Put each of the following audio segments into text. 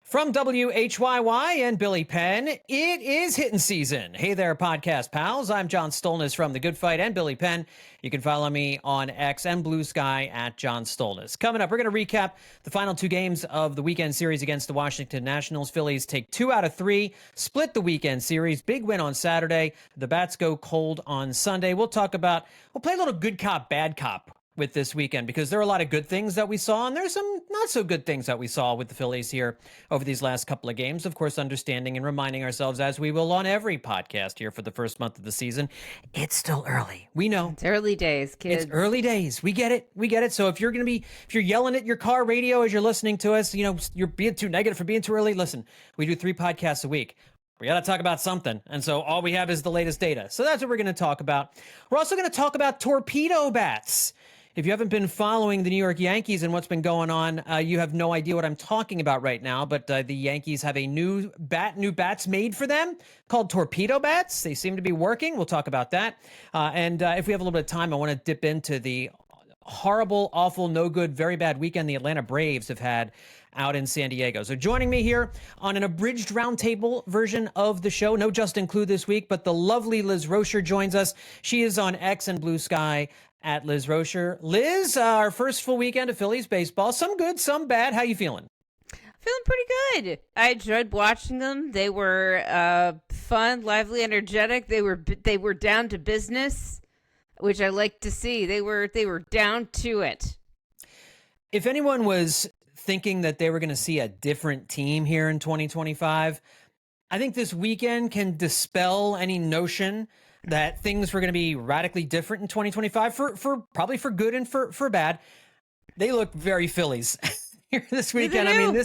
From WHYY and Billy Penn, it is Hittin season. Hey there, podcast pals. I'm John Stolnis from The Good Fight and Billy Penn. You can follow me on X and Blue Sky at John Stolnis. Coming up, we're going to recap the final two games of the weekend series against the Washington Nationals. Phillies take 2 out of 3, split the weekend series. Big win on Saturday. The Bats go cold on Sunday. We'll play a little good cop, bad cop with this weekend, because there are a lot of good things that we saw, and there's some not so good things that we saw with the Phillies here over these last couple of games. Of course, understanding and reminding ourselves, as we will on every podcast here for the first month of the season, it's still early. We know. It's early days, kids. It's early days. We get it. So if you're yelling at your car radio as you're listening to us, you're being too negative for being too early. Listen, we do 3 podcasts a week. We got to talk about something. And so all we have is the latest data. So that's what we're going to talk about. We're also going to talk about Torpedo Bats. If you haven't been following the New York Yankees and what's been going on, you have no idea what I'm talking about right now. But the Yankees have a new bats made for them called Torpedo Bats. They seem to be working. We'll talk about that. And if we have a little bit of time, I want to dip into the horrible, awful, no good, very bad weekend the Atlanta Braves have had out in San Diego. So joining me here on an abridged roundtable version of the show, no Justin Clue this week, but the lovely Liz Roscher joins us. She is on X and Blue Sky at Liz Roscher. Liz, our first full weekend of Phillies baseball. Some good, some bad. How you feeling? Feeling pretty good. I enjoyed watching them. They were fun, lively, energetic. They were down to business, which I like to see. They were down to it. If anyone was thinking that they were going to see a different team here in 2025, I think this weekend can dispel any notion that things were going to be radically different in 2025 for probably for good and for bad. They look very Phillies here this weekend. I mean,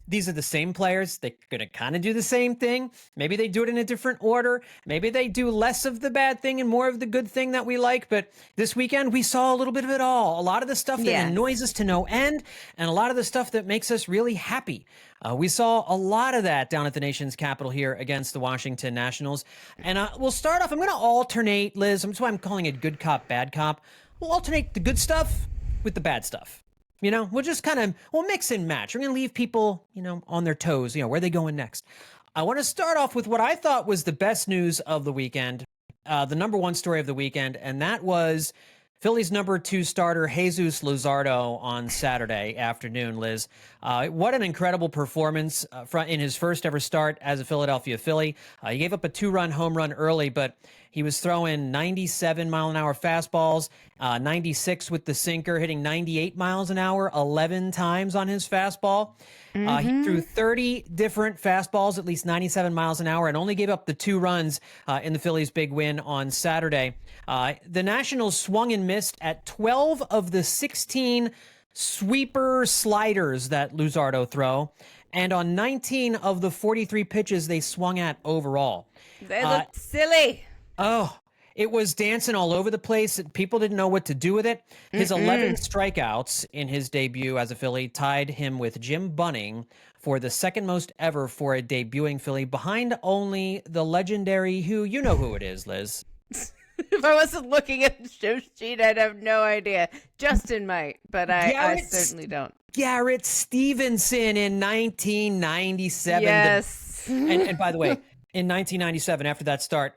these are the same players. They're going to kind of do the same thing. Maybe they do it in a different order. Maybe they do less of the bad thing and more of the good thing that we like. But this weekend, we saw a little bit of it all. A lot of the stuff that annoys us to no end, and a lot of the stuff that makes us really happy. We saw a lot of that down at the nation's capital here against the Washington Nationals. And we'll start off. I'm going to alternate, Liz. That's why I'm calling it good cop, bad cop. We'll alternate the good stuff with the bad stuff. We'll just we'll mix and match. We're going to leave people, on their toes, where are they going next? I want to start off with what I thought was the best news of the weekend, the number one story of the weekend, and that was Phillies number 2 starter, Jesus Luzardo, on Saturday afternoon, Liz. What an incredible performance in his first ever start as a Philadelphia Philly. He gave up a 2-run home run early, but he was throwing 97-mile-an-hour fastballs, 96 with the sinker, hitting 98 miles an hour 11 times on his fastball. He threw 30 different fastballs, at least 97 miles an hour, and only gave up the 2 runs in the Phillies' big win on Saturday. The Nationals swung and missed at 12 of the 16 sweeper sliders that Luzardo throw, and on 19 of the 43 pitches they swung at overall. They looked silly. Oh, it was dancing all over the place. People didn't know what to do with it. His 11 strikeouts in his debut as a Philly tied him with Jim Bunning for the second most ever for a debuting Philly, behind only the legendary who it is, Liz. If I wasn't looking at the show sheet, I'd have no idea. Justin might, but I certainly don't. Garrett Stevenson in 1997. Yes. And by the way, in 1997, after that start,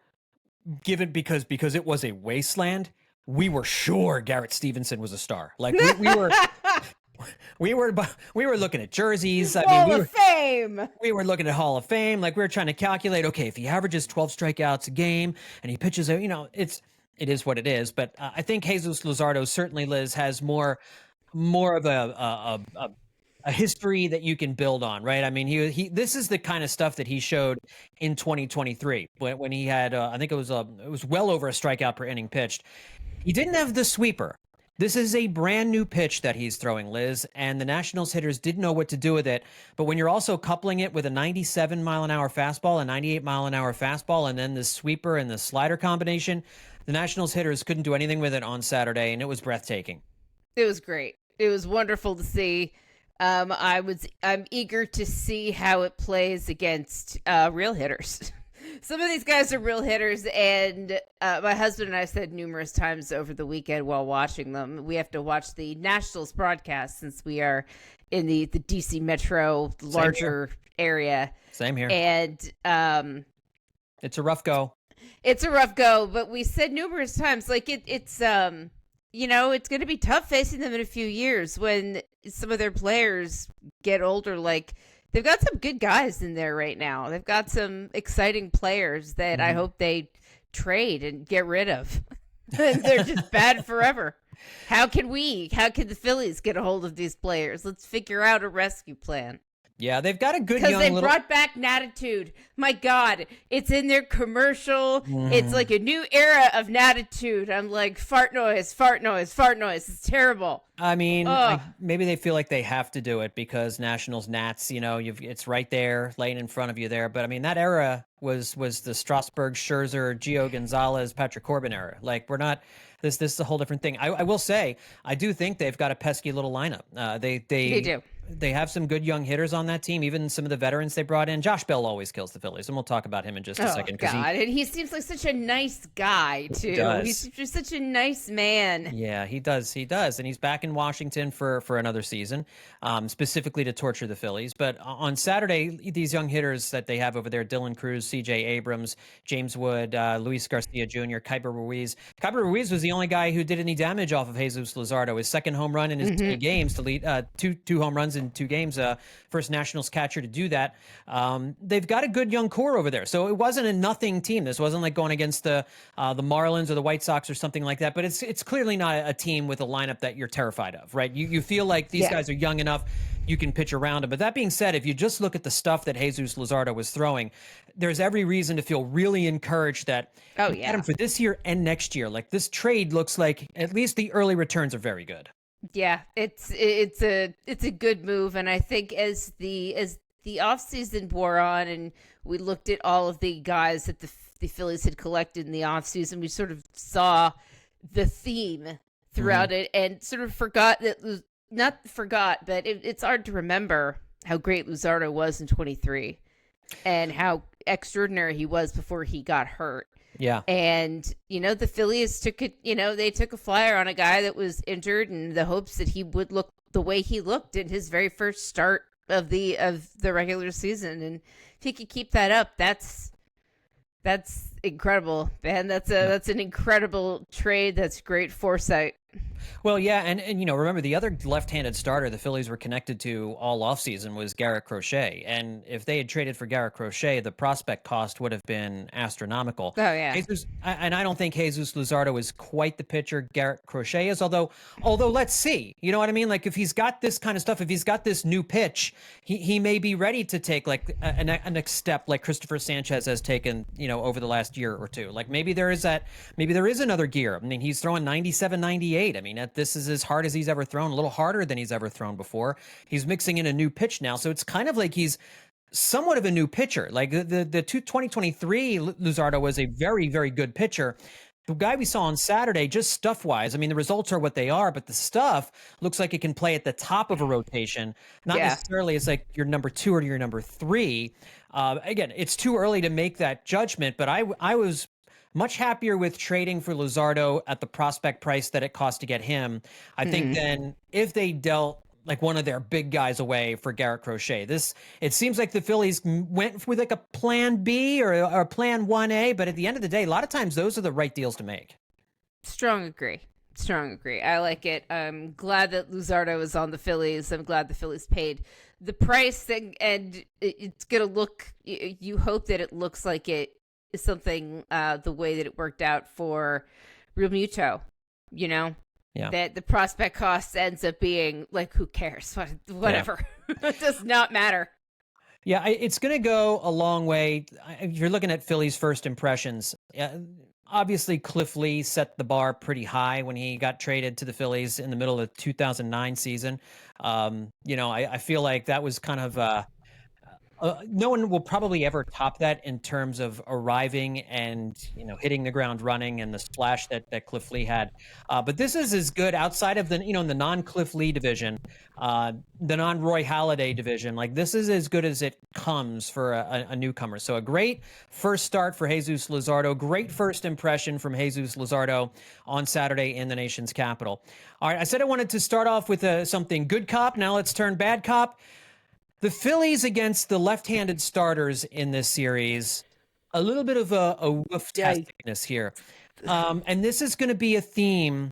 because it was a wasteland, we were sure Garrett Stevenson was a star. Like we were looking at jerseys. Hall of Fame. We were looking at Hall of Fame. Like we were trying to calculate, okay, if he averages 12 strikeouts a game and he pitches, it is what it is. But I think Jesus Luzardo certainly, Liz, has more of a history that you can build on, right? I mean, he this is the kind of stuff that he showed in 2023 when he had, I think it was well over a strikeout per inning pitched. He didn't have the sweeper. This is a brand new pitch that he's throwing, Liz, and the Nationals hitters didn't know what to do with it. But when you're also coupling it with a 97-mile-an-hour fastball, a 98-mile-an-hour fastball, and then the sweeper and the slider combination, the Nationals hitters couldn't do anything with it on Saturday, and it was breathtaking. It was great. It was wonderful to see. I'm eager to see how it plays against real hitters. Some of these guys are real hitters, and my husband and I said numerous times over the weekend while watching them, we have to watch the Nationals broadcast since we are in the DC metro larger area. Same here. And it's a rough go. It's a rough go, but we said numerous times, like it's it's going to be tough facing them in a few years when some of their players get older. Like, they've got some good guys in there right now. They've got some exciting players that I hope they trade and get rid of. They're just bad forever. How can the Phillies get a hold of these players? Let's figure out a rescue plan. Yeah, they've got a good young because they brought back Natitude. My God, it's in their commercial. It's like a new era of Natitude. I'm like, fart noise, fart noise, fart noise. It's terrible. I mean, maybe they feel like they have to do it because Nationals, Nats, it's right there, laying in front of you there. But I mean, that era was the Strasburg, Scherzer, Gio Gonzalez, Patrick Corbin era. Like, we're not. This is a whole different thing. I will say, I do think they've got a pesky little lineup. They do. They have some good young hitters on that team. Even some of the veterans they brought in. Josh Bell always kills the Phillies, and we'll talk about him in just a second. God, and he seems like such a nice guy too. He's just such a nice man. Yeah, he does, and he's back in Washington for another season, specifically to torture the Phillies. But on Saturday, these young hitters that they have over there: Dylan Cruz, C.J. Abrams, James Wood, Luis Garcia Jr., Keiber Ruiz. Keiber Ruiz was the only guy who did any damage off of Jesus Luzardo. His second home run in his 2 games to lead two home runs in 2 games. First Nationals catcher to do that. They've got a good young core over there, so it wasn't a nothing team. This wasn't like going against the Marlins or the White Sox or something like that. But it's clearly not a team with a lineup that you're terrified of, right? You feel like these guys are young enough, you can pitch around them. But that being said, if you just look at the stuff that Jesus Luzardo was throwing, there's every reason to feel really encouraged that Adam, for this year and next year, like, this trade looks like at least the early returns are very good. Yeah, it's a good move, and I think as the offseason wore on and we looked at all of the guys that the Phillies had collected in the offseason, we sort of saw the theme throughout it and sort of forgot that but it's hard to remember how great Luzardo was in 23 and how extraordinary he was before he got hurt. Yeah. And, the Phillies took a flyer on a guy that was injured in the hopes that he would look the way he looked in his very first start of the regular season. And if he could keep that up, that's incredible, man. That's an incredible trade. That's great foresight. Well, yeah, and remember, the other left-handed starter the Phillies were connected to all offseason was Garrett Crochet, and if they had traded for Garrett Crochet, the prospect cost would have been astronomical. Oh, yeah. And I don't think Jesus Luzardo is quite the pitcher Garrett Crochet is, although let's see. You know what I mean? Like, if he's got this kind of stuff, if he's got this new pitch, he may be ready to take, like, a next step like Christopher Sanchez has taken, over the last year or two. Like, maybe there is another gear. I mean, he's throwing 97, 98. I mean, this is as hard as he's ever thrown, a little harder than he's ever thrown before. He's mixing in a new pitch now, so it's kind of like he's somewhat of a new pitcher. Like, the 2023 Luzardo was a very, very good pitcher. The guy we saw on Saturday, just stuff-wise, I mean, the results are what they are, but the stuff looks like it can play at the top of a rotation, not necessarily as like your number 2 or your number 3. Again, it's too early to make that judgment, but I was much happier with trading for Luzardo at the prospect price that it cost to get him. I think then if they dealt like one of their big guys away for Garrett Crochet, it seems like the Phillies went with like a plan B or a plan 1A, but at the end of the day, a lot of times those are the right deals to make. Strong agree. I like it. I'm glad that Luzardo is on the Phillies. I'm glad the Phillies paid the price, and it's going to look, you hope that it looks like it is something the way that it worked out for Real Muto, that the prospect cost ends up being like, who cares? Whatever. It does not matter. Yeah, it's going to go a long way. If you're looking at Phillies' first impressions, obviously Cliff Lee set the bar pretty high when he got traded to the Phillies in the middle of the 2009 season. I feel like that was kind of No one will probably ever top that in terms of arriving and hitting the ground running and the splash that Cliff Lee had. But this is as good outside of the in the non-Cliff Lee division, the non-Roy Halladay division. Like this is as good as it comes for a newcomer. So a great first start for Jesus Luzardo. Great first impression from Jesus Luzardo on Saturday in the nation's capital. All right, I said I wanted to start off with something good cop. Now let's turn bad cop. The Phillies against the left-handed starters in this series, a little bit of a woof-tasticness here. And this is going to be a theme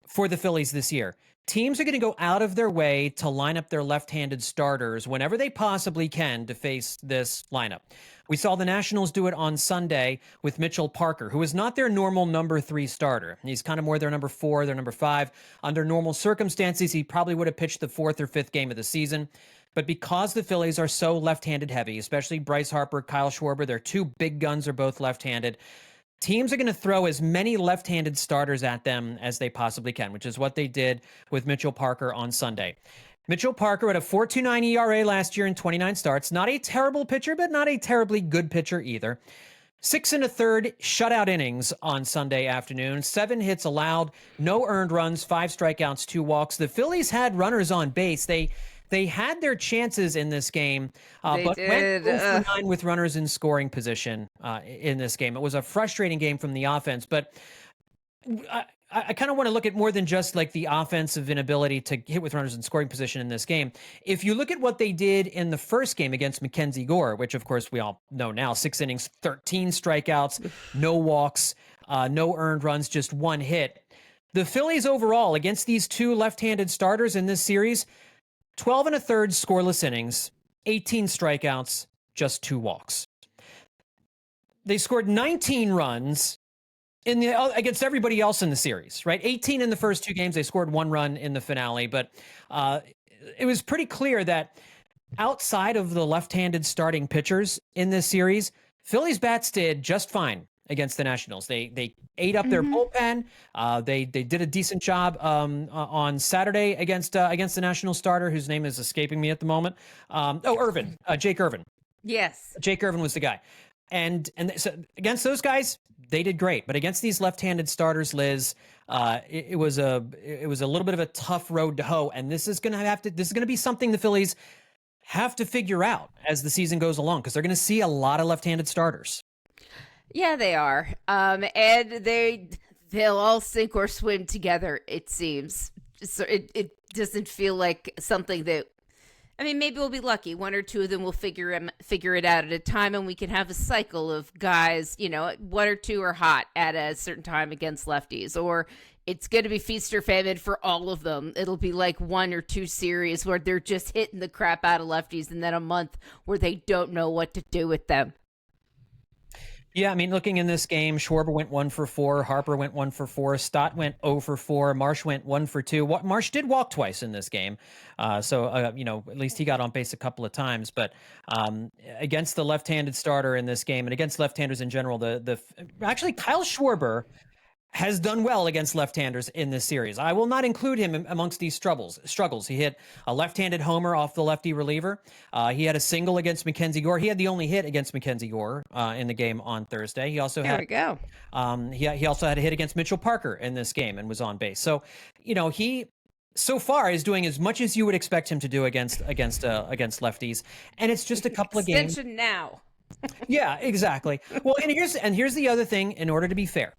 for the Phillies this year. Teams are going to go out of their way to line up their left-handed starters whenever they possibly can to face this lineup. We saw the Nationals do it on Sunday with Mitchell Parker, who is not their normal number 3 starter. He's kind of more their number 4, their number 5. Under normal circumstances, he probably would have pitched the 4th or 5th game of the season. But because the Phillies are so left-handed heavy, especially Bryce Harper, Kyle Schwarber, their 2 big guns are both left-handed. Teams are going to throw as many left-handed starters at them as they possibly can, which is what they did with Mitchell Parker on Sunday. Mitchell Parker had a 4.29 ERA last year in 29 starts. Not a terrible pitcher, but not a terribly good pitcher either. 6 1/3 shutout innings on Sunday afternoon. 7 hits allowed, no earned runs, 5 strikeouts, 2 walks. The Phillies had runners on base. They had their chances in this game, but went 0 for 9 with runners in scoring position in this game. It was a frustrating game from the offense, but I kind of want to look at more than just like the offensive inability to hit with runners in scoring position in this game. If you look at what they did in the first game against Mackenzie Gore, which of course we all know now, 6 innings, 13 strikeouts, no walks, no earned runs, just 1 hit. The Phillies overall against these 2 left-handed starters in this series, 12 1/3 scoreless innings, 18 strikeouts, just 2 walks. They scored 19 runs against everybody else in the series, right? 18 in the first 2 games. They scored 1 run in the finale, but it was pretty clear that outside of the left-handed starting pitchers in this series, Phillies bats did just fine against the Nationals. They ate up their bullpen. They did a decent job on Saturday against the National starter, whose name is escaping me at the moment. Irvin, Jake Irvin. Yes, Jake Irvin was the guy, and so against those guys, they did great. But against these left-handed starters, Liz, it was a little bit of a tough road to hoe, and this is going to be something the Phillies have to figure out as the season goes along, because they're going to see a lot of left-handed starters. Yeah, they are. And they'll all sink or swim together, it seems. So it doesn't feel like something that, I mean, maybe we'll be lucky. 1 or 2 of them will figure it out at a time, and we can have a cycle of guys, 1 or 2 are hot at a certain time against lefties, or it's going to be feast or famine for all of them. It'll be like 1 or 2 series where they're just hitting the crap out of lefties, and then a month where they don't know what to do with them. Yeah, I mean, looking in this game, Schwarber went 1 for 4, Harper went 1 for 4, Stott went 0 for 4, Marsh went 1 for 2. Marsh did walk twice in this game, so at least he got on base a couple of times. But against the left-handed starter in this game, and against left-handers in general, actually Kyle Schwarber has done well against left-handers in this series. I will not include him amongst these struggles. He hit a left-handed homer off the lefty reliever. He had a single against Mackenzie Gore. He had the only hit against Mackenzie Gore in the game on Thursday. He also There we go. He also had a hit against Mitchell Parker in this game and was on base. So, he so far is doing as much as you would expect him to do against lefties. And it's just a couple of games. Extension now. Yeah, exactly. Well, and here's the other thing. In order to be fair,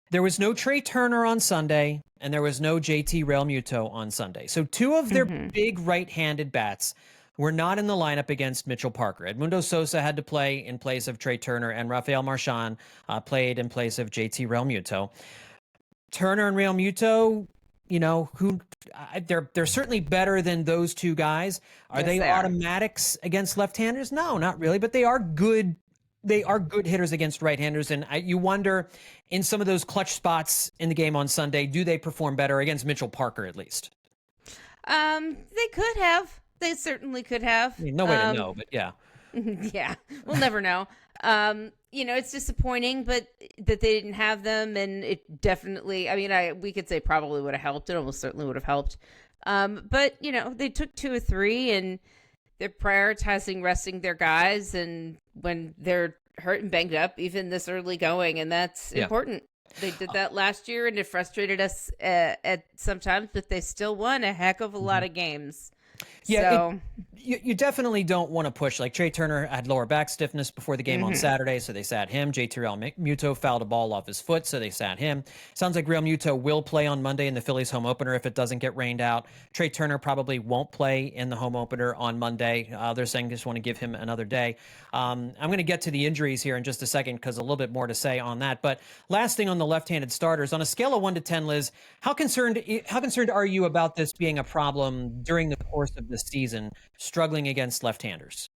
there was no Trey Turner on Sunday, and there was no JT Realmuto on Sunday. So 2 of their big right-handed bats were not in the lineup against Mitchell Parker. Edmundo Sosa had to play in place of Trey Turner, and Rafael Marchand played in place of JT Realmuto. Turner and Realmuto, they're certainly better than those 2 guys. Are they automatics against left-handers? No, not really, but they are good. They are good hitters against right-handers, and you wonder, in some of those clutch spots in the game on Sunday, do they perform better against Mitchell Parker at least? They could have. They certainly could have. I mean, no way to know, but yeah. Yeah, we'll never know. It's disappointing, but that they didn't have them, and it definitely, we could say probably would have helped. It almost certainly would have helped. But, they took 2 or 3, and they're prioritizing resting their guys, and when they're hurt and banged up, even this early going, and that's important. They did that last year, and it frustrated us at sometimes, but they still won a heck of a lot of games. Yeah, So you definitely don't want to push. Like Trey Turner had lower back stiffness before the game on Saturday, so they sat him. J.T. Realmuto fouled a ball off his foot, so they sat him. Sounds like Realmuto will play on Monday in the Phillies home opener if it doesn't get rained out. Trey Turner probably won't play in the home opener on Monday. They're saying they just want to give him another day. I'm going to get to the injuries here in just a second because a little bit more to say on that. But last thing on the left-handed starters, on a scale of 1 to 10, Liz, how concerned are you about this being a problem during the course of the season, struggling against left-handers?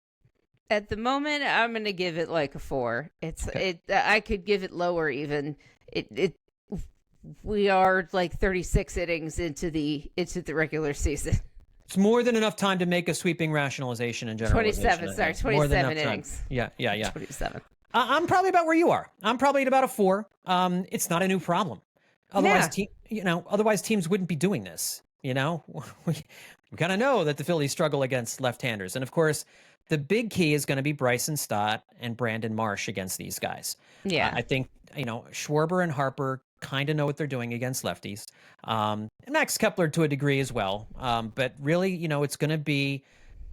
at the moment, I'm going to give it like a 4. I could give it lower even. We are like 36 innings into the regular season. It's more than enough time to make a sweeping rationalization in general. 27 innings. Yeah. 27. I'm probably about where you are. I'm probably at about a 4. It's not a new problem. Otherwise, otherwise teams wouldn't be doing this. We kind of know that the Phillies struggle against left-handers. And of course, the big key is going to be Bryson Stott and Brandon Marsh against these guys. Yeah. I think, Schwarber and Harper kind of know what they're doing against lefties. And Max Kepler to a degree as well. But really, it's going to be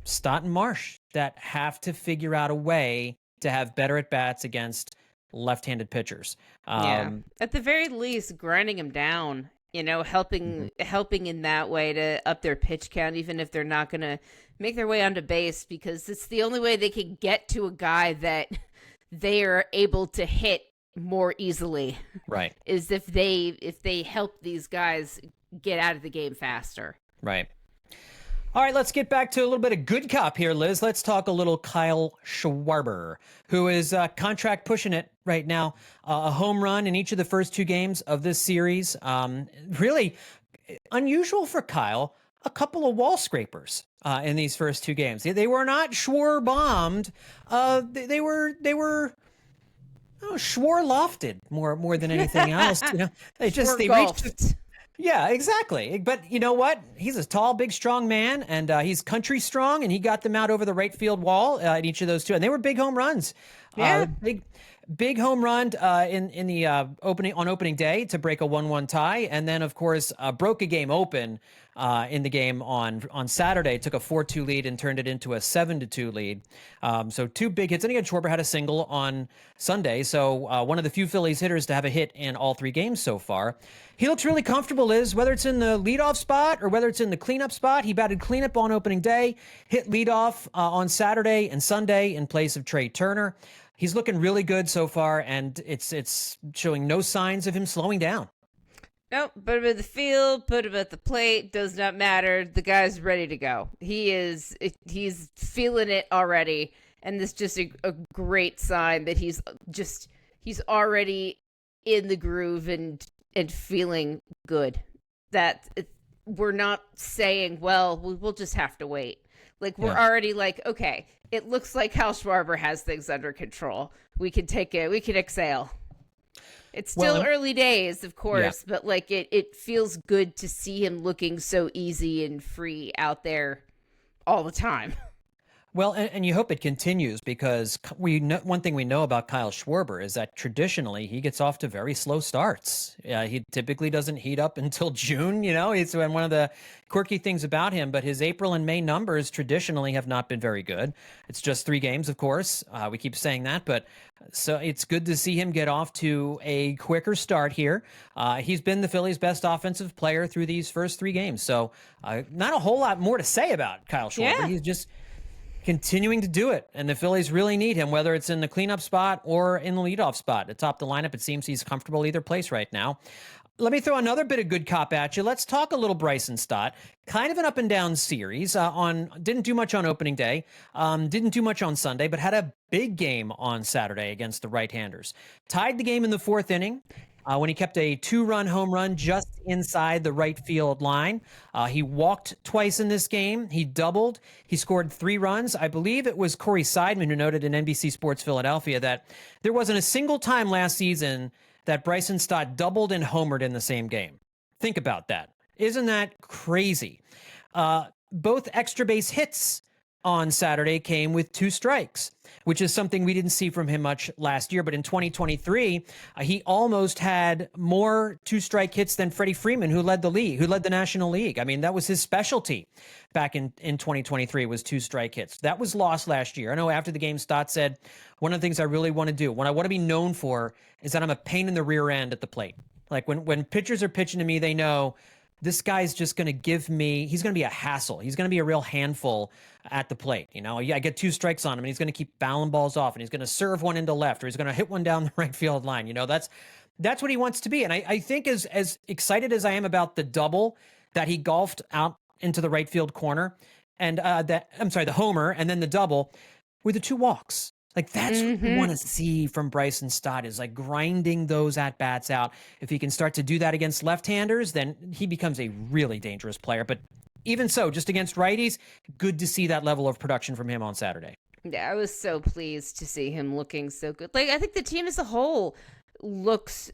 Stott and Marsh that have to figure out a way to have better at-bats against left-handed pitchers. At the very least, grinding them down, helping in that way to up their pitch count, even if they're not going to make their way onto base, because it's the only way they can get to a guy that they are able to hit more easily. Right. Is if they help these guys get out of the game faster. Right. All right, let's get back to a little bit of good cop here, Liz. Let's talk a little Kyle Schwarber, who is contract pushing it right now. A home run in each of the first 2 games of this series. Really unusual for Kyle. A couple of wall scrapers in these first 2 games. They were not Schwar bombed. They were Schwar lofted more than anything else. They reached. Yeah, exactly. But you know what? He's a tall, big, strong man, and he's country strong, and he got them out over the right field wall in each of those 2, and they were big home runs. Yeah, big home run in the opening day to break a 1-1 tie, and then of course broke a game open in the game on Saturday. Took a 4-2 lead and turned it into a 7-2 lead. So 2 big hits. And again, Schwarber had a single on Sunday. So one of the few Phillies hitters to have a hit in all 3 games so far. He looks really comfortable, Liz, whether it's in the leadoff spot or whether it's in the cleanup spot. He batted cleanup on opening day, hit leadoff on Saturday and Sunday in place of Trey Turner. He's looking really good so far, and it's showing no signs of him slowing down. Nope, put him in the field, put him at the plate, does not matter. The guy's ready to go. He's feeling it already, and this is just a great sign that he's already in the groove and feeling good. That we're not saying, well, we'll just have to wait. Like, we're already like, okay, it looks like Kyle Schwarber has things under control. We can exhale. It's still early days, of course, but like it feels good to see him looking so easy and free out there all the time. Well, and you hope it continues, because one thing we know about Kyle Schwarber is that traditionally he gets off to very slow starts. He typically doesn't heat up until June. It's one of the quirky things about him. But his April and May numbers traditionally have not been very good. It's just 3 games, of course. We keep saying that, but so it's good to see him get off to a quicker start here. He's been the Phillies' best offensive player through these first 3 games. So not a whole lot more to say about Kyle Schwarber. Yeah. He's just continuing to do it, and the Phillies really need him, whether it's in the cleanup spot or in the leadoff spot. Atop the lineup, it seems he's comfortable either place right now. Let me throw another bit of good cop at you. Let's talk a little Bryson Stott. Kind of an up-and-down series. Didn't do much on opening day, didn't do much on Sunday, but had a big game on Saturday against the right-handers. Tied the game in the 4th inning. When he kept a 2-run home run just inside the right field line. He walked twice in this game. He doubled. He scored 3 runs. I believe it was Corey Seidman who noted in NBC Sports Philadelphia that there wasn't a single time last season that Bryson Stott doubled and homered in the same game. Think about that. Isn't that crazy? Both extra base hits on Saturday came with 2 strikes, which is something we didn't see from him much last year. But in 2023, he almost had more 2-strike hits than Freddie Freeman, who led the league, who led the National League. I mean, that was his specialty back in 2023 was 2-strike hits. That was lost last year. I know after the game, Stott said, one of the things I really want to do, what I want to be known for, is that I'm a pain in the rear end at the plate. Like when pitchers are pitching to me, they know this guy's just going to give me, he's going to be a hassle. He's going to be a real handful at the plate. You know, I get 2 strikes on him and he's going to keep fouling balls off and he's going to serve one into left or he's going to hit one down the right field line. You know, that's what he wants to be. And I think as excited as I am about the double that he golfed out into the right field corner and the homer and then the double with the 2 walks. Like that's what we want to see from Bryson Stott is like grinding those at-bats out. If he can start to do that against left-handers, then he becomes a really dangerous player. But even so, just against righties, good to see that level of production from him on Saturday. Yeah, I was so pleased to see him looking so good. Like I think the team as a whole looks,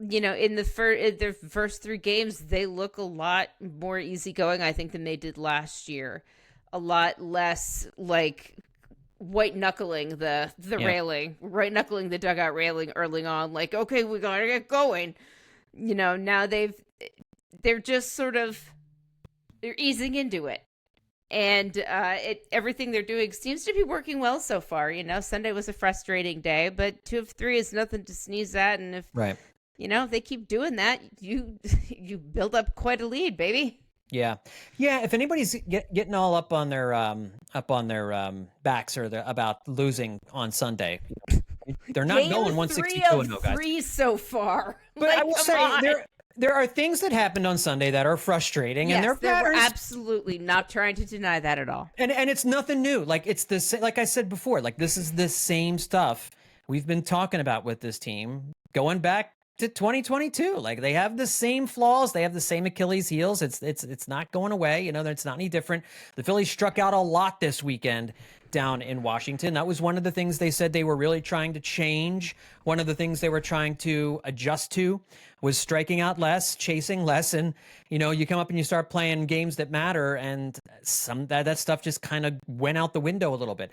you know, in their first 3 games, they look a lot more easygoing, I think, than they did last year. A lot less like white knuckling the railing, right knuckling the dugout railing early on. Like, okay, we gotta get going. You know, now they're just sort of they're easing into it, and everything they're doing seems to be working well so far. You know, Sunday was a frustrating day, but 2 of 3 is nothing to sneeze at, and if you know if they keep doing that, you build up quite a lead, baby. Yeah. If anybody's getting all up on their backs or about losing on Sunday, they're not going 162-0, guys. 3 so far. But like, I will say there are things that happened on Sunday that are frustrating, yes, and we're absolutely not trying to deny that at all. And it's nothing new. Like it's like I said before, like this is the same stuff we've been talking about with this team going back to 2022. Like they have the same flaws, they have the same Achilles heels. It's not going away. You know, it's not any different. The Phillies struck out a lot this weekend down in Washington. That was one of the things they said they were really trying to change. One of the things they were trying to adjust to was striking out less, chasing less, and you know, you come up and you start playing games that matter, and some that stuff just kind of went out the window a little bit.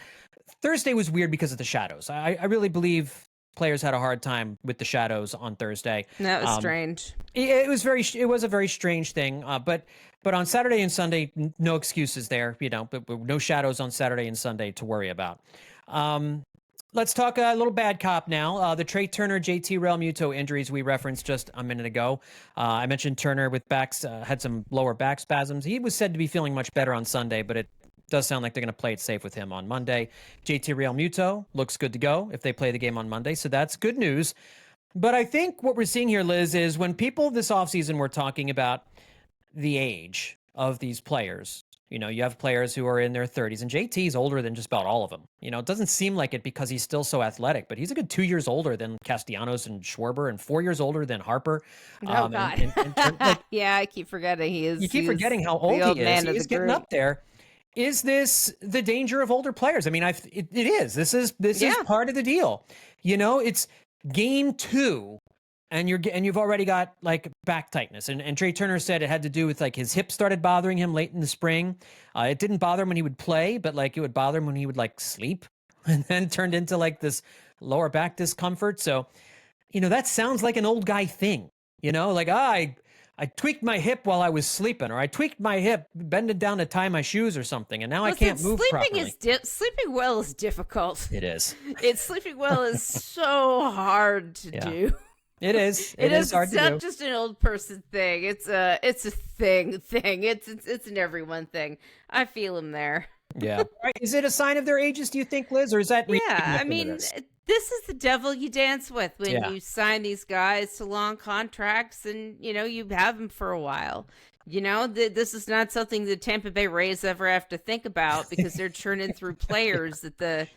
Thursday was weird because of the shadows. I really believe players had a hard time with the shadows on Thursday. That was strange. It was a very strange thing. But on Saturday and Sunday, no excuses there. You know, but no shadows on Saturday and Sunday to worry about. Let's talk a little bad cop now. The Trey Turner, JT Realmuto injuries we referenced just a minute ago. I mentioned Turner with backs had some lower back spasms. He was said to be feeling much better on Sunday, but it does sound like they're going to play it safe with him on Monday. JT Realmuto looks good to go if they play the game on Monday, so that's good news. But I think what we're seeing here, Liz, is when people this offseason were talking about the age of these players, you know, you have players who are in their 30s, and JT's older than just about all of them. You know, it doesn't seem like it because he's still so athletic, but he's a good 2 years older than Castellanos and Schwarber and 4 years older than Harper. Oh, God. Yeah, I keep forgetting he is. You keep forgetting how old he is. He's getting up there. Is this the danger of older players? I mean, it is. This is part of the deal. You know, it's game 2, and you've already got like back tightness. And Trey Turner said it had to do with like his hip started bothering him late in the spring. It didn't bother him when he would play, but like it would bother him when he would like sleep, and then turned into like this lower back discomfort. So, you know, that sounds like an old guy thing. You know, like I tweaked my hip while I was sleeping, or I tweaked my hip bending down to tie my shoes or something, and now I can't move properly. Sleeping well is difficult. It is. Sleeping well is so hard to do. It is. It is hard to do. It's not just an old person thing. It's a thing. It's an everyone thing. I feel him there. Yeah. Is it a sign of their ages, do you think, Liz, or is that? Yeah, I mean, this is the devil you dance with when you sign these guys to long contracts, and you know you have them for a while. You know, this is not something the Tampa Bay Rays ever have to think about because they're churning through players at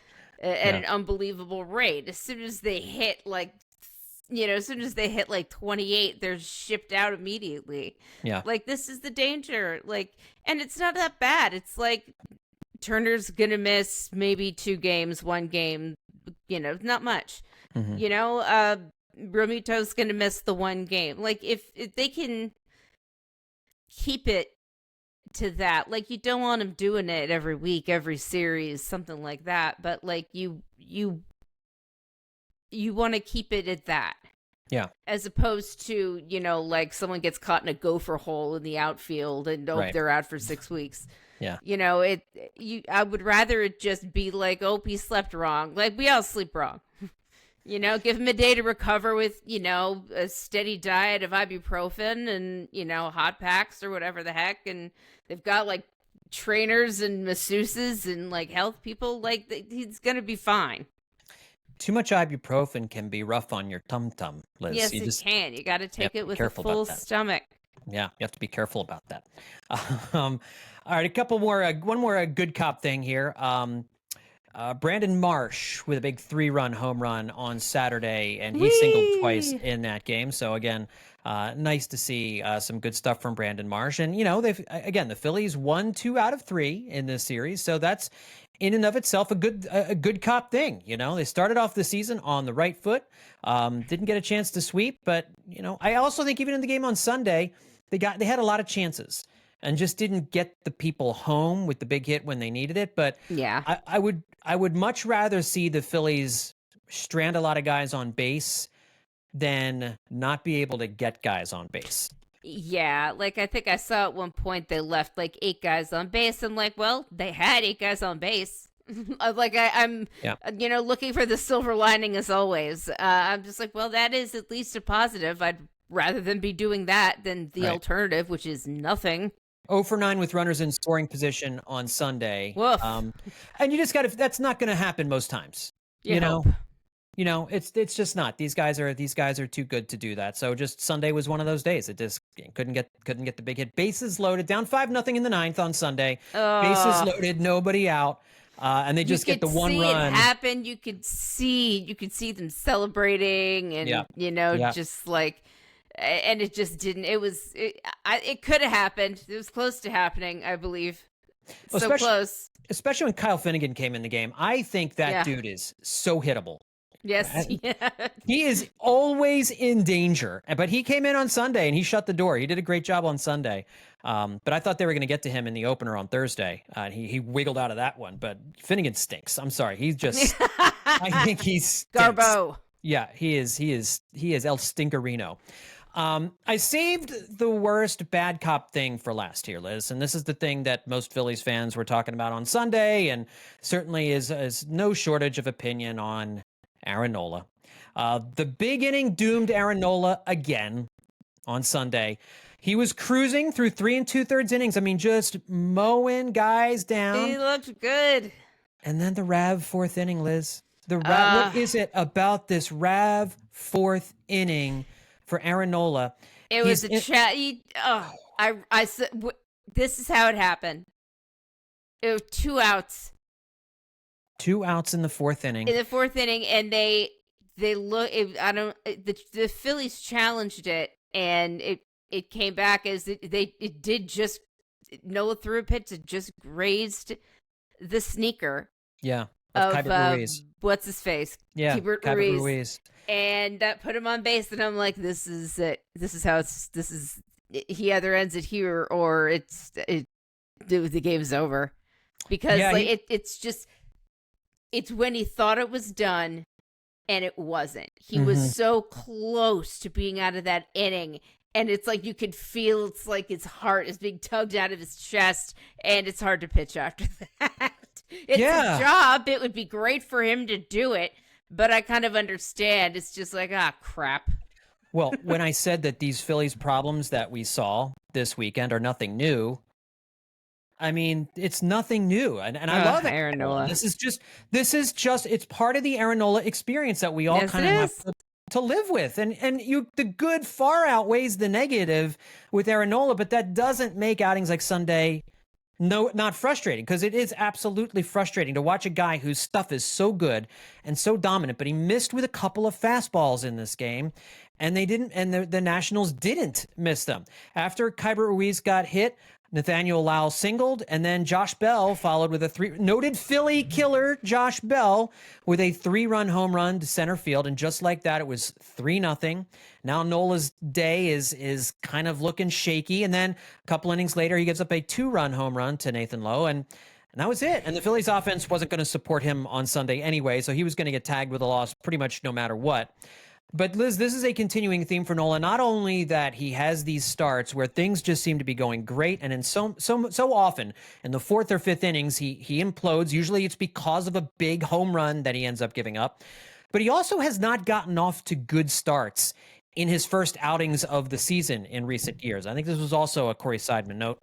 an unbelievable rate. As soon as they hit like 28, they're shipped out immediately. Yeah. Like, this is the danger. Like, and it's not that bad. It's like Turner's going to miss maybe 2 games, 1 game, you know, not much. Mm-hmm. You know, Realmuto's going to miss the 1 game. Like, if they can keep it to that. Like, you don't want him doing it every week, every series, something like that. But like you want to keep it at that. Yeah. As opposed to, like someone gets caught in a gopher hole in the outfield and they're out for 6 weeks. Yeah. I would rather it just be like, oh, he slept wrong. Like, we all sleep wrong. Give him a day to recover with, a steady diet of ibuprofen and, hot packs or whatever the heck. And they've got like trainers and masseuses and like health people. Like, he's going to be fine. Too much ibuprofen can be rough on your tum-tum, Liz. Yes, it can. You got to take it with a full stomach. Yeah, you have to be careful about that. All right, one more good cop thing here. Brandon Marsh with a big 3-run home run on Saturday, and he singled twice in that game. So again, nice to see some good stuff from Brandon Marsh. And the Phillies won 2 out of 3 in this series, so that's in and of itself a good cop thing. They started off the season on the right foot, didn't get a chance to sweep, but I also think even in the game on Sunday, they had a lot of chances and just didn't get the people home with the big hit when they needed it. But yeah, I would much rather see the Phillies strand a lot of guys on base than not be able to get guys on base. Yeah, like I think I saw at one point they left like 8 guys on base. I'm like, well, they had 8 guys on base. Like I'm looking for the silver lining as always. I'm just like, well, that is at least a positive. I'd rather than be doing that than the alternative, which is nothing. 0 for 9 with runners in scoring position on Sunday. Woof. And you just that's not going to happen most times. It's just not. These guys are too good to do that. So just Sunday was one of those days. It just couldn't get the big hit. Bases loaded, down 5-0 in the 9th on Sunday. Bases loaded, nobody out. And they just get the one run. It happen. You could see them celebrating and just like, and it just didn't. It could have happened. It was close to happening, I believe. So close. Especially when Kyle Finnegan came in the game. I think that dude is so hittable. Yes, he is always in danger. But he came in on Sunday and he shut the door. He did a great job on Sunday. But I thought they were going to get to him in the opener on Thursday. He wiggled out of that one. But Finnegan stinks. I'm sorry. He's just. I think he's Garbo. Yeah, he is El Stinkerino. I saved the worst bad cop thing for last here, Liz, and this is the thing that most Phillies fans were talking about on Sunday, and certainly is no shortage of opinion on Aaron Nola. The big inning doomed Aaron Nola again on Sunday. He was cruising through 3 2/3 innings. I mean, just mowing guys down. He looked good. And then the Rav 4th inning, Liz. What is it about this Rav 4th inning for Aaron Nola? It was a chat. I said, this is how it happened. It was 2 outs. 2 outs in the 4th inning. In the 4th inning, and they look. The Phillies challenged it, and it came back as it did just. Nola threw a pitch that just grazed the sneaker. Yeah, of Ruiz. What's his face? Yeah, Keibert Ruiz. And that put him on base, and I'm like, this is it. This is how he either ends it here or the game's over. Because it's when he thought it was done and it wasn't. He was so close to being out of that inning, and it's like you could feel it's like his heart is being tugged out of his chest, and it's hard to pitch after that. It's a job. It would be great for him to do it, but I kind of understand. It's just like, crap. Well, when I said that these Phillies problems that we saw this weekend are nothing new, I mean, it's nothing new. And I love Aaron Nola. This is just, it's part of the Aaron Nola experience that we all kind of have to live with. And the good far outweighs the negative with Aaron Nola, but that doesn't make outings like Sunday not frustrating, because it is absolutely frustrating to watch a guy whose stuff is so good and so dominant, but he missed with a couple of fastballs in this game, and they didn't, and the Nationals didn't miss them. After Keibert Ruiz got hit, Nathaniel Lau singled, and then Josh Bell followed with a noted Philly killer, Josh Bell, with a 3-run home run to center field. And just like that, it was 3-0. Now Nola's day is kind of looking shaky. And then a couple innings later, he gives up a 2-run home run to Nathan Lowe. And that was it. And the Phillies offense wasn't going to support him on Sunday anyway, so he was going to get tagged with a loss pretty much no matter what. But Liz, this is a continuing theme for Nola. Not only that he has these starts where things just seem to be going great, and in so often in the 4th or 5th innings, he implodes. Usually it's because of a big home run that he ends up giving up. But he also has not gotten off to good starts in his first outings of the season in recent years. I think this was also a Corey Seidman note.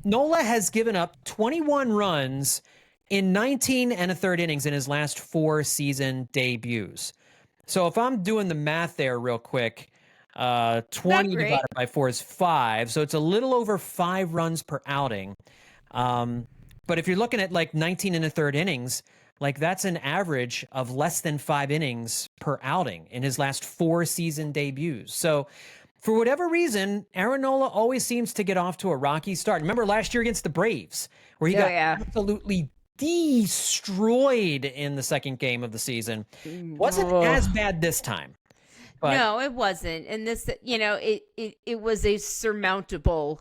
Nola has given up 21 runs in 19 1/3 innings in his last 4 season debuts. So if I'm doing the math there real quick, 20 divided by 4 is 5. So it's a little over 5 runs per outing. But if you're looking at like 19 1/3 innings, like that's an average of less than 5 innings per outing in his last 4 season debuts. So for whatever reason, Aaron Nola always seems to get off to a rocky start. Remember last year against the Braves, where he got absolutely destroyed in the second game of the season. Wasn't as bad this time. But no, it wasn't. And this, it was a surmountable.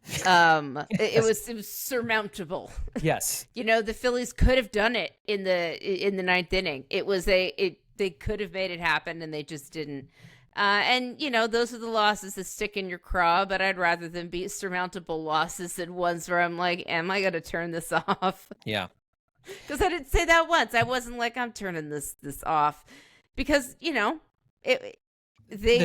It was surmountable. Yes. The Phillies could have done it in the 9th inning. They could have made it happen, and they just didn't. And those are the losses that stick in your craw, but I'd rather them be surmountable losses than ones where I'm like, am I going to turn this off? Yeah. Because I didn't say that once. I wasn't like, I'm turning this off. Because, the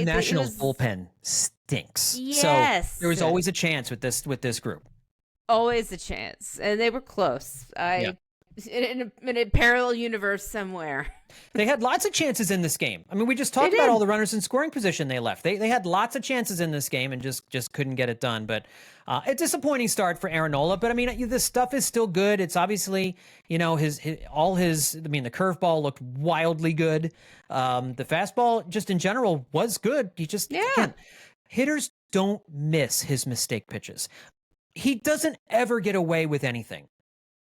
Nationals bullpen stinks. Yes. So there was always a chance with this group. Always a chance. And they were close. In a parallel universe somewhere. They had lots of chances in this game. I mean, we just talked about all the runners in scoring position they left. They had lots of chances in this game and just couldn't get it done. But a disappointing start for Aaron Nola. But I mean, this stuff is still good. It's obviously, the curveball looked wildly good. The fastball just in general was good. He just, again, hitters don't miss his mistake pitches. He doesn't ever get away with anything.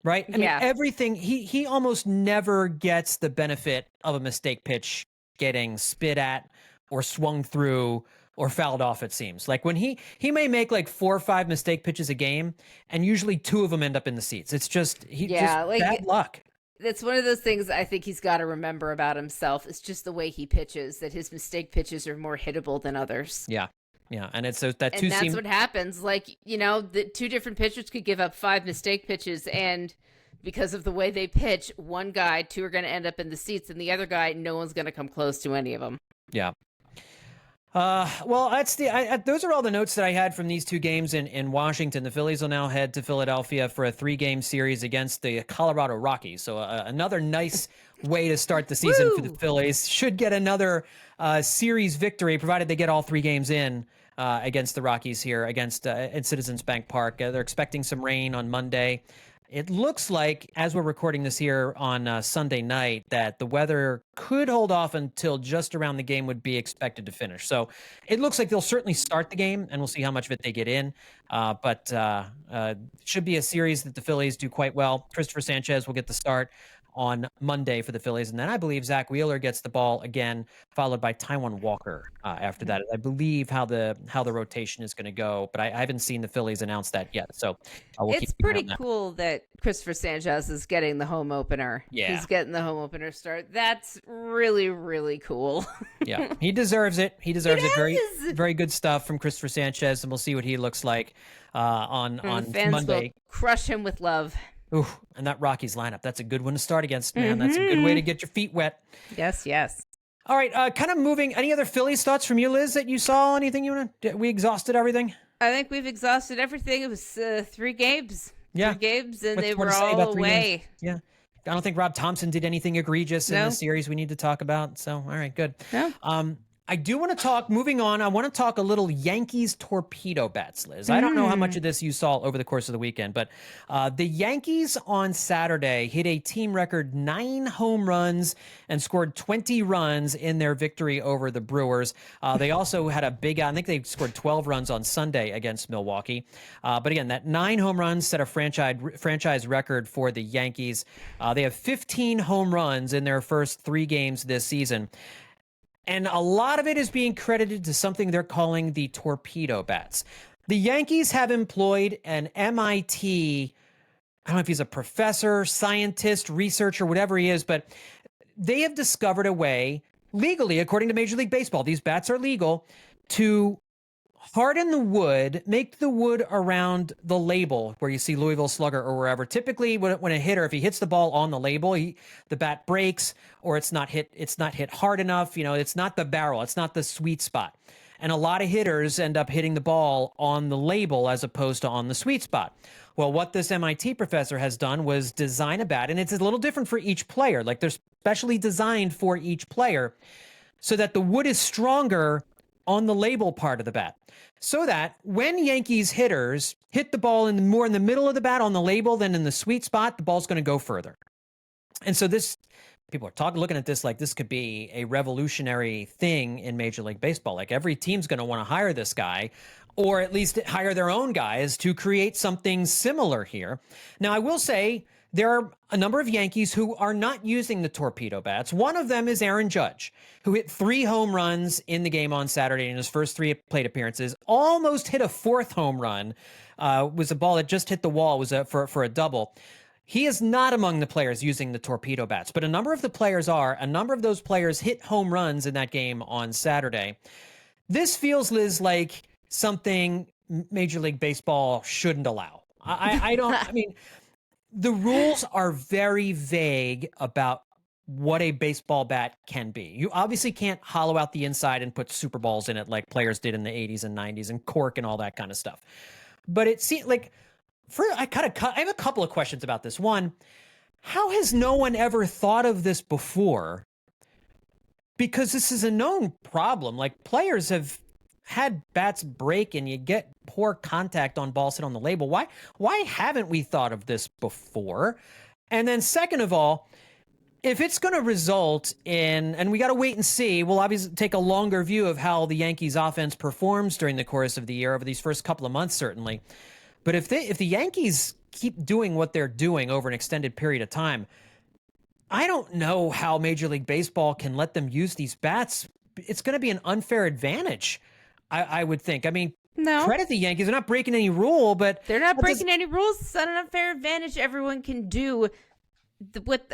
Right? I mean, everything, he almost never gets the benefit of a mistake pitch getting spit at or swung through or fouled off, it seems. Like when he may make like 4 or 5 mistake pitches a game, and usually 2 of them end up in the seats. It's just, bad luck. That's one of those things I think he's got to remember about himself. It's just the way he pitches, that his mistake pitches are more hittable than others. Yeah. Yeah, and it's that and that's what happens. Like, the 2 different pitchers could give up 5 mistake pitches, and because of the way they pitch, 2 are going to end up in the seats, and the other guy, no one's going to come close to any of them. Yeah. Well, that's those are all the notes that I had from these 2 games in Washington. The Phillies will now head to Philadelphia for a 3-game series against the Colorado Rockies. So another nice way to start the season for the Phillies. Should get another series victory, provided they get all 3 games in against the Rockies here at Citizens Bank Park. They're expecting some rain on Monday. It looks like, as we're recording this here on Sunday night, that the weather could hold off until just around the game would be expected to finish. So it looks like they'll certainly start the game, and we'll see how much of it they get in. But should be a series that the Phillies do quite well. Christopher Sanchez will get the start on Monday for the Phillies. And then I believe Zach Wheeler gets the ball again, followed by Taijuan Walker after that. I believe how the rotation is going to go, but I haven't seen the Phillies announce that yet. So it's pretty cool that Christopher Sanchez is getting the home opener. Yeah. He's getting the home opener start. That's really, really cool. Yeah, he deserves it. He deserves it. Very, very good stuff from Christopher Sanchez, and we'll see what he looks like on fans Monday. Will crush him with love. Ooh, and that Rockies lineup, that's a good one to start against, man. That's a good way to get your feet wet. Yes. All right, kind of moving. Any other Phillies thoughts from you, Liz, that you saw? Anything you want to... We exhausted everything? I think we've exhausted everything. It was 3 games. Yeah. 3 games, and they were all away. Yeah. I don't think Rob Thompson did anything egregious in the series we need to talk about. So, all right, good. No. I do want to talk, moving on, I want to talk a little Yankees Torpedo Bats, Liz. I don't know how much of this you saw over the course of the weekend, but the Yankees on Saturday hit a team record 9 home runs and scored 20 runs in their victory over the Brewers. They also had a big, I think they scored 12 runs on Sunday against Milwaukee. But again, that 9 home runs set a franchise record for the Yankees. They have 15 home runs in their first 3 games this season. And a lot of it is being credited to something they're calling the Torpedo Bats. The Yankees have employed an MIT, I don't know if he's a professor, scientist, researcher, whatever he is, but they have discovered a way, legally, according to Major League Baseball, these bats are legal, to harden the wood, make the wood around the label where you see Louisville Slugger or wherever. Typically, when a hitter, if he hits the ball on the label, the bat breaks or it's not hit hard enough. It's not the barrel, it's not the sweet spot. And a lot of hitters end up hitting the ball on the label as opposed to on the sweet spot. Well, what this MIT professor has done was design a bat, and it's a little different for each player. Like they're specially designed for each player so that the wood is stronger on the label part of the bat, so that when Yankees hitters hit the ball more in the middle of the bat on the label than in the sweet spot, the ball's going to go further. And so people are looking at this like this could be a revolutionary thing in Major League Baseball. Like every team's going to want to hire this guy, or at least hire their own guys to create something similar here. Now, I will say there are a number of Yankees who are not using the Torpedo Bats. One of them is Aaron Judge, who hit 3 home runs in the game on Saturday in his first 3 plate appearances, almost hit a 4th home run. Was a ball that just hit the wall, was for a double. He is not among the players using the Torpedo Bats, but a number of the players are. A number of those players hit home runs in that game on Saturday. This feels, Liz, like something Major League Baseball shouldn't allow. I mean, the rules are very vague about what a baseball bat can be. You obviously can't hollow out the inside and put super balls in it like players did in the 80s and 90s and cork and all that kind of stuff. But it seems like I have a couple of questions about this. One, how has no one ever thought of this before? Because this is a known problem. Like players have had bats break and you get poor contact on balls hit on the label. Why haven't we thought of this before? And then second of all, if it's going to result in, and we got to wait and see, we'll obviously take a longer view of how the Yankees offense performs during the course of the year over these first couple of months, certainly. But if the Yankees keep doing what they're doing over an extended period of time, I don't know how Major League Baseball can let them use these bats. It's going to be an unfair advantage, I would think. I mean, no. Credit the Yankees. They're not breaking any rule, but they're not breaking any rules. It's not an unfair advantage. Everyone can do what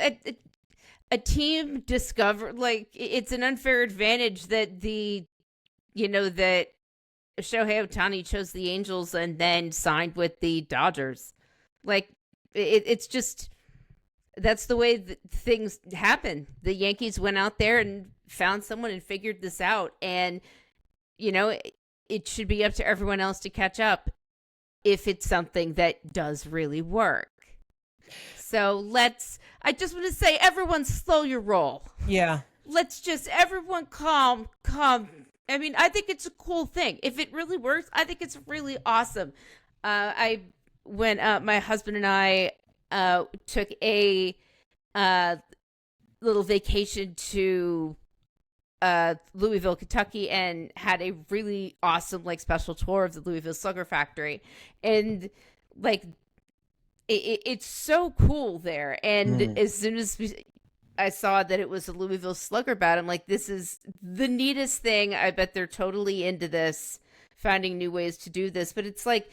a team discover. Like it's an unfair advantage that that Shohei Ohtani chose the Angels and then signed with the Dodgers. Like it's just that's the way that things happen. The Yankees went out there and found someone and figured this out, and it should be up to everyone else to catch up if it's something that does really work. So I just want to say, everyone slow your roll. Yeah. Everyone calm. I mean, I think it's a cool thing. If it really works, I think it's really awesome. When my husband and I took a little vacation to Louisville, Kentucky, and had a really awesome special tour of the Louisville Slugger factory, and it's so cool there. And as soon as I saw that it was a Louisville Slugger bat, I'm like, this is the neatest thing. I bet they're totally into this, finding new ways to do this. But it's like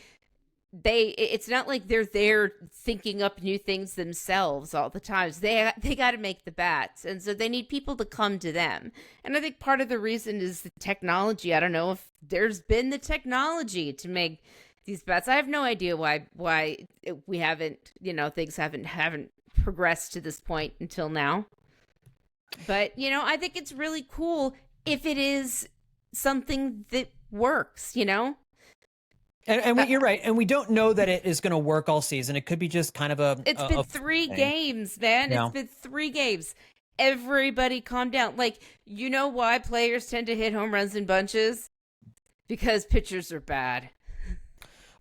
it's not like they're there thinking up new things themselves all the time. So they got to make the bats, and so they need people to come to them. And I think part of the reason is the technology. I don't know if there's been the technology to make these bats. I have no idea why we haven't, things haven't progressed to this point until now. But I think it's really cool if it is something that works. And you're right. And we don't know that it is going to work all season. It could be just kind of It's been 3 games, man. Yeah. It's been 3 games. everybody calm down. Like, you know why players tend to hit home runs in bunches? Because pitchers are bad.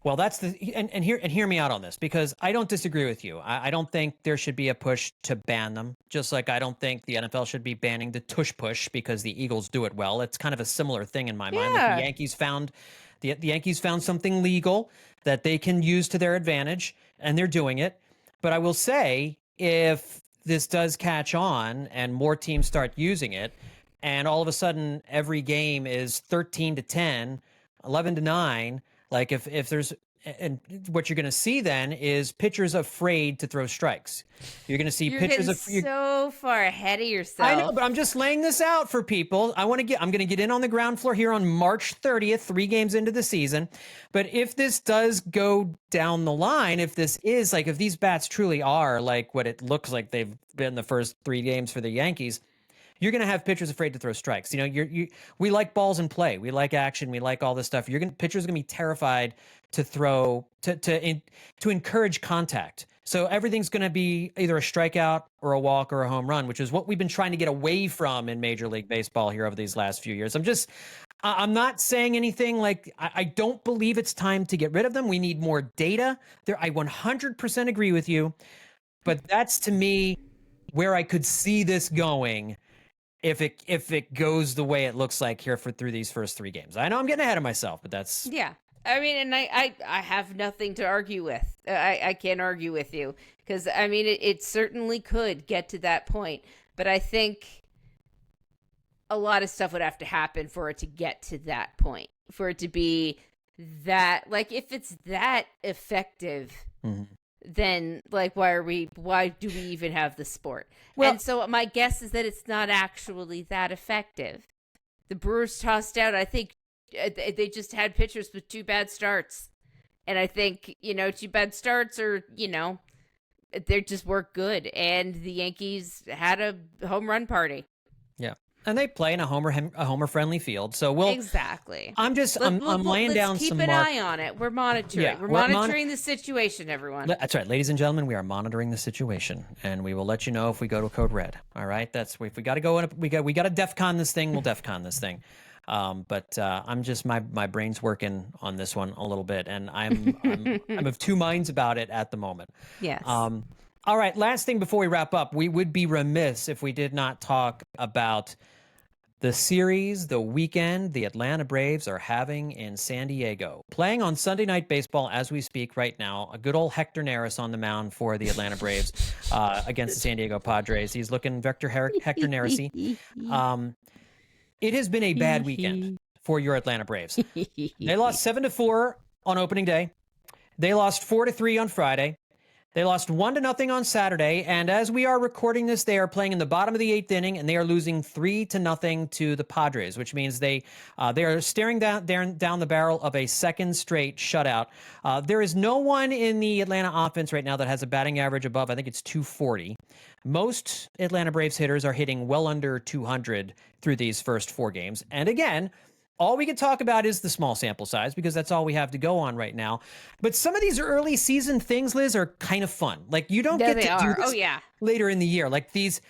Well, that's and hear me out on this, because I don't disagree with you. I don't think there should be a push to ban them, just like I don't think the NFL should be banning the tush push because the Eagles do it well. It's kind of a similar thing in my mind. Like Yeah. the Yankees found something legal that they can use to their advantage, and they're doing it. But I will say, if this does catch on and more teams start using it, and all of a sudden every game is 13-10, 11-9, like if there's, and what you're going to see then is pitchers afraid to throw strikes. You're going to see You're pitchers getting so far ahead of yourself. I know, but I'm just laying this out for people. I'm going to get in on the ground floor here on March 30th, 3 games into the season. But if this does go down the line, if this is like, if these bats truly are like what it looks like they've been the first 3 games for the Yankees, you're going to have pitchers afraid to throw strikes. You know, we like balls in play. We like action. We like all this stuff. Pitchers are going to be terrified to throw, to encourage contact. So everything's going to be either a strikeout or a walk or a home run, which is what we've been trying to get away from in Major League Baseball here over these last few years. I'm not saying anything like, I don't believe it's time to get rid of them. We need more data. I 100% agree with you. But that's, to me, where I could see this going if it goes the way it looks like here through these first 3 games. I know I'm getting ahead of myself, but that's... Yeah. I mean, and I have nothing to argue with. I can't argue with you because, I mean, it certainly could get to that point. But I think a lot of stuff would have to happen for it to get to that point, for it to be that, like, if it's that effective, then, like, why do we even have the sport? Well, and so my guess is that it's not actually that effective. The Brewers tossed out, I think, they just had pitchers with 2 bad starts. And I think, 2 bad starts are, they just work good. And the Yankees had a home run party. Yeah. And they play in a homer friendly field. So we'll exactly. I'm laying down some. Keep an eye on it. We're monitoring. Yeah, we're monitoring the situation, everyone. That's right, ladies and gentlemen. We are monitoring the situation, and we will let you know if we go to code red. All right. That's if we got to go in. We got to DEFCON this thing. We'll DEFCON this thing. But I'm just my brain's working on this one a little bit, and I'm of 2 minds about it at the moment. Yes. All right. Last thing before we wrap up, we would be remiss if we did not talk about the series, the weekend the Atlanta Braves are having in San Diego. Playing on Sunday Night Baseball as we speak right now, a good old Hector Neris on the mound for the Atlanta Braves against the San Diego Padres. He's looking Hector Neris-y. It has been a bad weekend for your Atlanta Braves. They lost 7-4 on opening day. They lost 4-3 on Friday. They lost 1-0 on Saturday, and as we are recording this, they are playing in the bottom of the 8th inning, and they are losing 3-0 to the Padres, which means they are staring down the barrel of a second straight shutout. There is no one in the Atlanta offense right now that has a batting average above, I think it's 240. Most Atlanta Braves hitters are hitting well under 200 through these first 4 games, and again, all we can talk about is the small sample size because that's all we have to go on right now. But some of these early season things, Liz, are kind of fun. Like you don't get to do this later in the year. Like these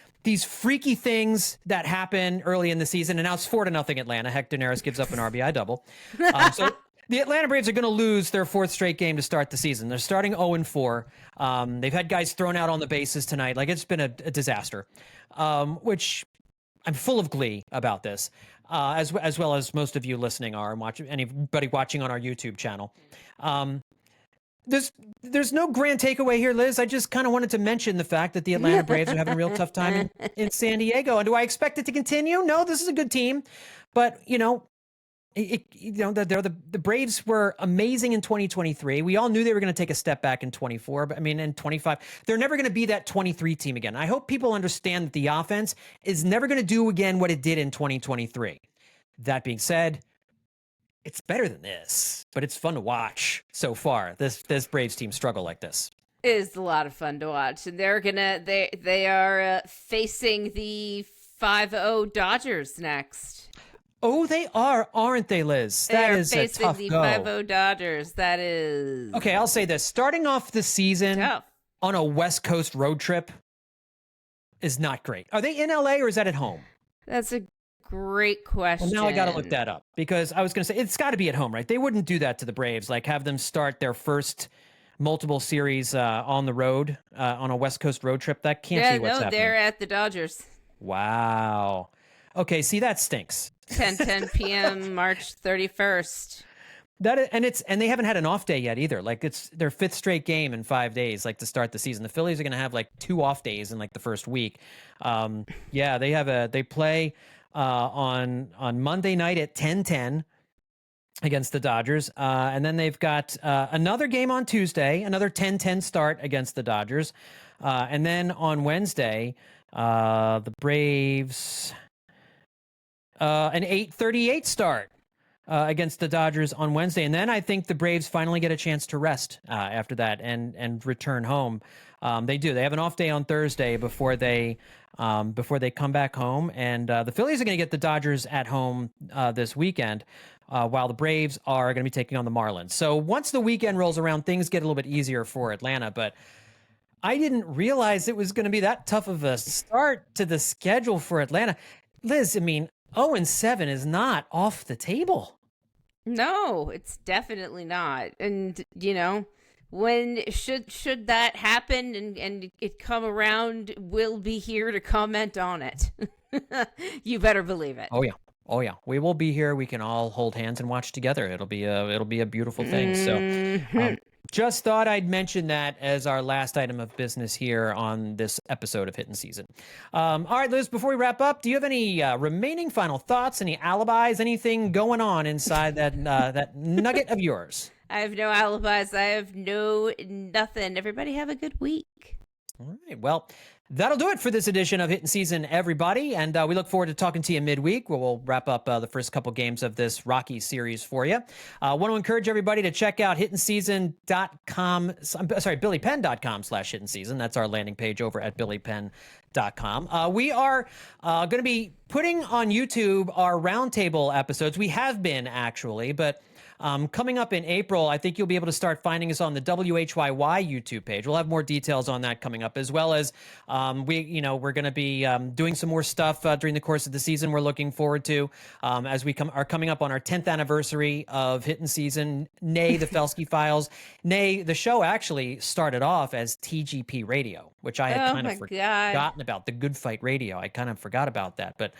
freaky things that happen early in the season. And now it's 4-0 Atlanta. Hector Neris gives up an RBI double. So the Atlanta Braves are going to lose their 4th straight game to start the season. They're starting 0-4. They've had guys thrown out on the bases tonight. Like it's been a disaster, which I'm full of glee about this. As well as most of you listening are, and anybody watching on our YouTube channel. There's no grand takeaway here, Liz. I just kind of wanted to mention the fact that the Atlanta Braves are having a real tough time in San Diego. And do I expect it to continue? No, this is a good team. But, the Braves were amazing in 2023. We all knew they were going to take a step back in 24, but in 25, they're never going to be that 23 team again. I hope people understand that the offense is never going to do again what it did in 2023. That being said, it's better than this, but it's fun to watch so far. This Braves team struggle like this. It is a lot of fun to watch, and they are facing the 5-0 Dodgers next. Oh, they aren't they, Liz? That is a tough go. Facing the 5-0 Dodgers. That is... Okay, I'll say this. Starting off the season on a West Coast road trip, is not great. Are they in LA or is that at home? That's a great question. Well, now I got to look that up because I was going to say it's got to be at home, right? They wouldn't do that to the Braves, like have them start their first multiple series on the road on a West Coast road trip. That can't be what's happening. They're at the Dodgers. Wow. Okay, see, that stinks. 10 p.m. March 31st. And they haven't had an off day yet either. Like it's their 5th straight game in 5 days, like to start the season. The Phillies are going to have like 2 off days in like the first week. They play on Monday night at 10:10 against the Dodgers. And then they've got another game on Tuesday, another 10:10 start against the Dodgers. And then on Wednesday, the Braves, an 8:38 start against the Dodgers on Wednesday. And then I think the Braves finally get a chance to rest after that and return home. They do. They have an off day on Thursday before they come back home. And the Phillies are going to get the Dodgers at home this weekend, while the Braves are going to be taking on the Marlins. So once the weekend rolls around, things get a little bit easier for Atlanta. But I didn't realize it was going to be that tough of a start to the schedule for Atlanta. Liz, I mean, 0-7 is not off the table. No, it's definitely not. And, when should that happen and it come around, we'll be here to comment on it. You better believe it. Oh yeah. We will be here. We can all hold hands and watch together. It'll be a beautiful thing. So just thought I'd mention that as our last item of business here on this episode of Hittin' Season. All right, Liz, before we wrap up, do you have any remaining final thoughts, any alibis, anything going on inside that nugget of yours? I have no alibis. I have nothing. Everybody have a good week. All right. Well, that'll do it for this edition of Hittin' Season, everybody. And we look forward to talking to you midweek, where we'll wrap up the first couple games of this Rocky series for you. I want to encourage everybody to check out hittinseason.com. BillyPenn.com/hittinseason. That's our landing page over at BillyPenn.com. We are going to be putting on YouTube our roundtable episodes. We have been, actually, but coming up in April, I think you'll be able to start finding us on the WHYY YouTube page. We'll have more details on that coming up, as well as we're going to be doing some more stuff during the course of the season. We're looking forward to as we are coming up on our 10th anniversary of Hittin' Season. Nay, the Felsky Files. Nay, the show actually started off as TGP Radio, which I had kind of forgotten about. The Good Fight Radio. I kind of forgot about that, but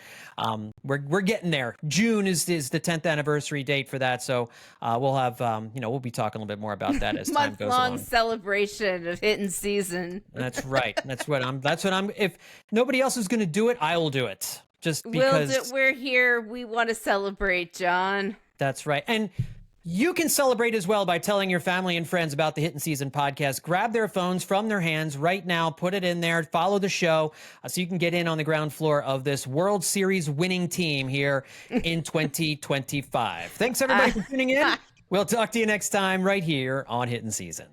we're getting there. June is the 10th anniversary date for that, so we'll have we'll be talking a little bit more about that as time goes along. Month-long celebration of Hittin' Season. That's right. That's what I'm. If nobody else is going to do it, I will do it. Just because we're here, we want to celebrate, John. That's right, and you can celebrate as well by telling your family and friends about the Hittin' Season podcast. Grab their phones from their hands right now, put it in there, follow the show so you can get in on the ground floor of this World Series winning team here in 2025. Thanks, everybody, for tuning in. We'll talk to you next time right here on Hittin' Season.